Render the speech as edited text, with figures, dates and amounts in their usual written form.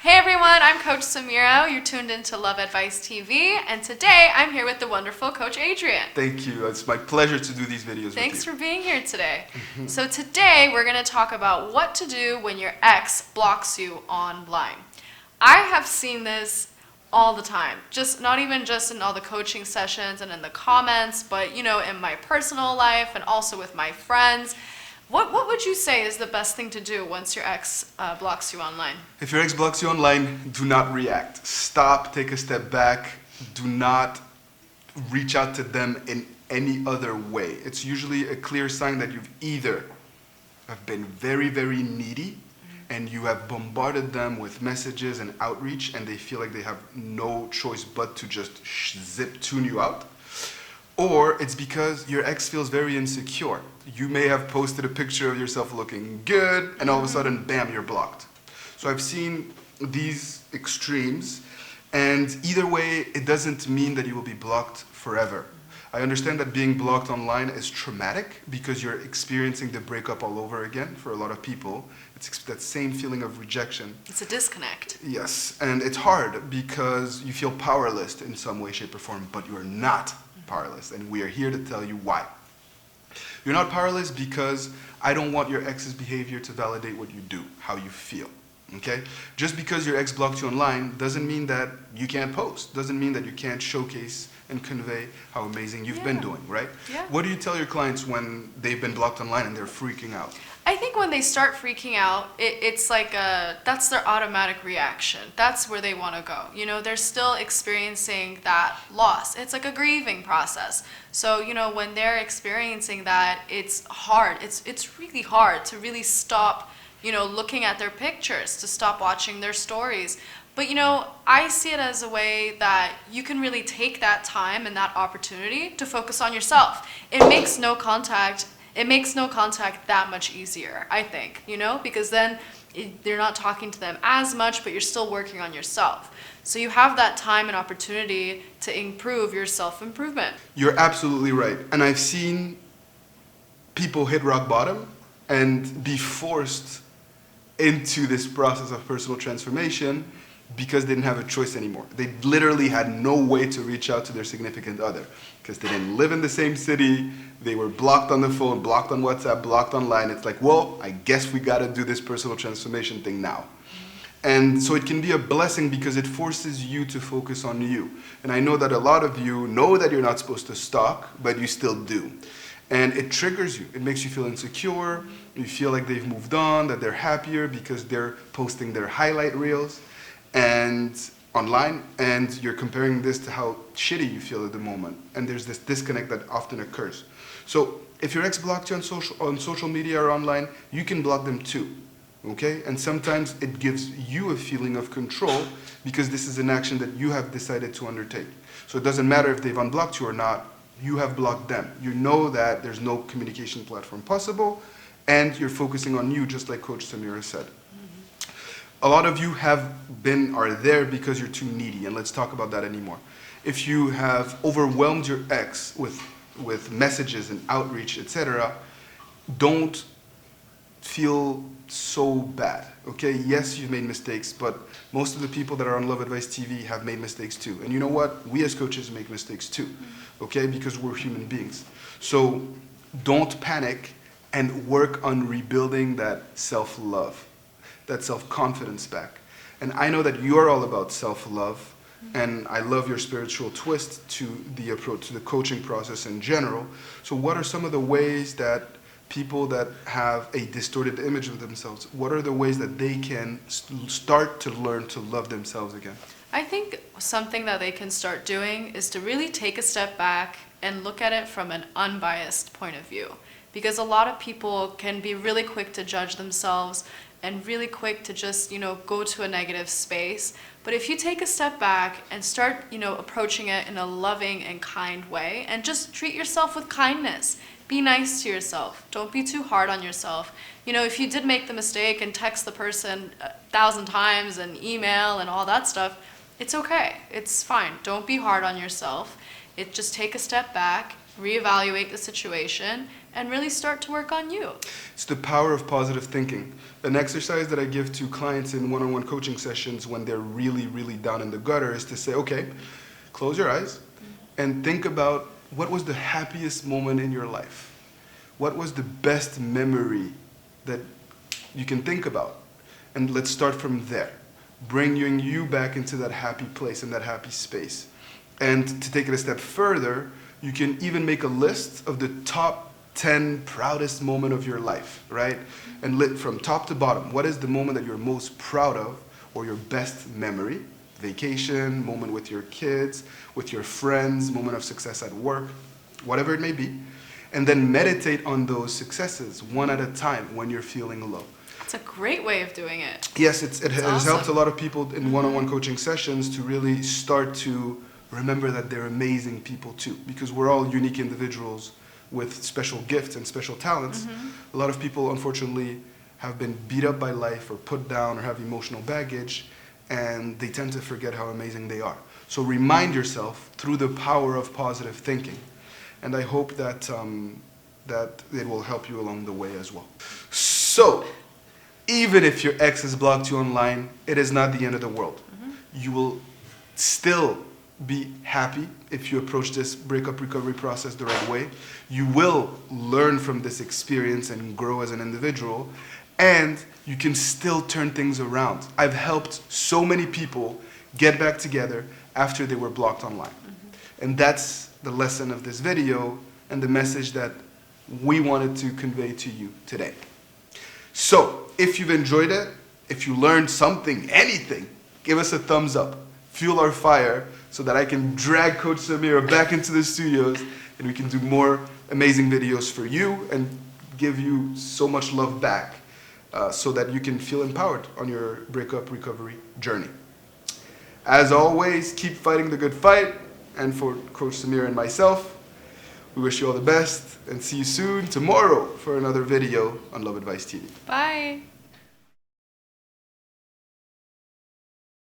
Hey everyone, I'm Coach Samira. You're tuned into Love Advice TV, and today I'm here with the wonderful Coach Adrian. Thank you. It's my pleasure to do these videos Thanks with you. for being here today. So today we're going to talk about what to do when your ex blocks you online. I have seen this all the time, not even just in all the coaching sessions and in the comments, but in my personal life and also with my friends. What would you say is the best thing to do once your ex blocks you online? If your ex blocks you online, do not react. Stop, take a step back. Do not reach out to them in any other way. It's usually a clear sign that you've either have been very, very needy and you have bombarded them with messages and outreach and they feel like they have no choice but to just tune you out. Or it's because your ex feels very insecure. You may have posted a picture of yourself looking good, and all of a sudden, bam, you're blocked. So I've seen these extremes, and either way, it doesn't mean that you will be blocked forever. I understand that being blocked online is traumatic because you're experiencing the breakup all over again for a lot of people. It's that same feeling of rejection. It's a disconnect. Yes, and it's hard because you feel powerless in some way, shape, or form, but you're not powerless, and we are here to tell you why. You're not powerless because I don't want your ex's behavior to validate what you do, how you feel, okay? Just because your ex blocked you online doesn't mean that you can't post, doesn't mean that you can't showcase and convey how amazing you've been doing, right? Yeah. What do you tell your clients when they've been blocked online and they're freaking out? I think when they start freaking out, it's like that's their automatic reaction. That's where they want to go. They're still experiencing that loss. It's like a grieving process. So, when they're experiencing that, it's hard. It's really hard to really stop, looking at their pictures, to stop watching their stories. But, I see it as a way that you can really take that time and that opportunity to focus on yourself. It makes no contact that much easier, I think, because then you're not talking to them as much, but you're still working on yourself. So you have that time and opportunity to improve your self-improvement. You're absolutely right. And I've seen people hit rock bottom and be forced into this process of personal transformation because they didn't have a choice anymore. They literally had no way to reach out to their significant other because they didn't live in the same city. They were blocked on the phone, blocked on WhatsApp, blocked online. It's like, well, I guess we got to do this personal transformation thing now. And so it can be a blessing because it forces you to focus on you. And I know that a lot of you know that you're not supposed to stalk, but you still do. And it triggers you. It makes you feel insecure. You feel like they've moved on, that they're happier because they're posting their highlight reels and online, and you're comparing this to how shitty you feel at the moment. And there's this disconnect that often occurs. So if your ex blocked you on social media or online, you can block them too, okay? And sometimes it gives you a feeling of control because this is an action that you have decided to undertake. So it doesn't matter if they've unblocked you or not, you have blocked them. You know that there's no communication platform possible, and you're focusing on you, just like Coach Samira said. A lot of you are there because you're too needy, and let's talk about that anymore. If you have overwhelmed your ex with messages and outreach, etc., don't feel so bad, okay? Yes, you've made mistakes, but most of the people that are on Love Advice TV have made mistakes too. And you know what? We as coaches make mistakes too, okay? Because we're human beings. So don't panic and work on rebuilding that self-love, that self-confidence back. And I know that you're all about self-love, and I love your spiritual twist to the approach, to the coaching process in general. So what are some of the ways that people that have a distorted image of themselves, what are the ways that they can start to learn to love themselves again? I think something that they can start doing is to really take a step back and look at it from an unbiased point of view. Because a lot of people can be really quick to judge themselves and really quick to just, go to a negative space. But if you take a step back and start, approaching it in a loving and kind way and just treat yourself with kindness, be nice to yourself. Don't be too hard on yourself. If you did make the mistake and text the person 1,000 times and email and all that stuff, it's okay. It's fine. Don't be hard on yourself. Just take a step back, reevaluate the situation, and really start to work on you. It's the power of positive thinking. An exercise that I give to clients in one-on-one coaching sessions when they're really, really down in the gutter is to say, okay, close your eyes and think about what was the happiest moment in your life. What was the best memory that you can think about? And let's start from there. Bringing you back into that happy place and that happy space. And to take it a step further, you can even make a list of the top 10 proudest moment of your life, right? And from top to bottom, what is the moment that you're most proud of or your best memory? Vacation, moment with your kids, with your friends, moment of success at work, whatever it may be. And then meditate on those successes one at a time when you're feeling low. It's a great way of doing it. Yes, it has awesome. helped a lot of people in one-on-one coaching sessions to really start to remember that they're amazing people too, because we're all unique individuals with special gifts and special talents. A lot of people, unfortunately, have been beat up by life or put down or have emotional baggage, and they tend to forget how amazing they are. So remind yourself through the power of positive thinking. And I hope that, that it will help you along the way as well. So, even if your ex has blocked you online, it is not the end of the world. You will still be happy if you approach this breakup recovery process the right way. You will learn from this experience and grow as an individual, and you can still turn things around. I've helped so many people get back together after they were blocked online. And that's the lesson of this video and the message that we wanted to convey to you today. So, if you've enjoyed it, if you learned something, anything, give us a thumbs up. Fuel our fire so that I can drag Coach Samira back into the studios and we can do more amazing videos for you and give you so much love back so that you can feel empowered on your breakup recovery journey. As always, keep fighting the good fight. And for Coach Samira and myself, we wish you all the best and see you soon tomorrow for another video on Love Advice TV. Bye.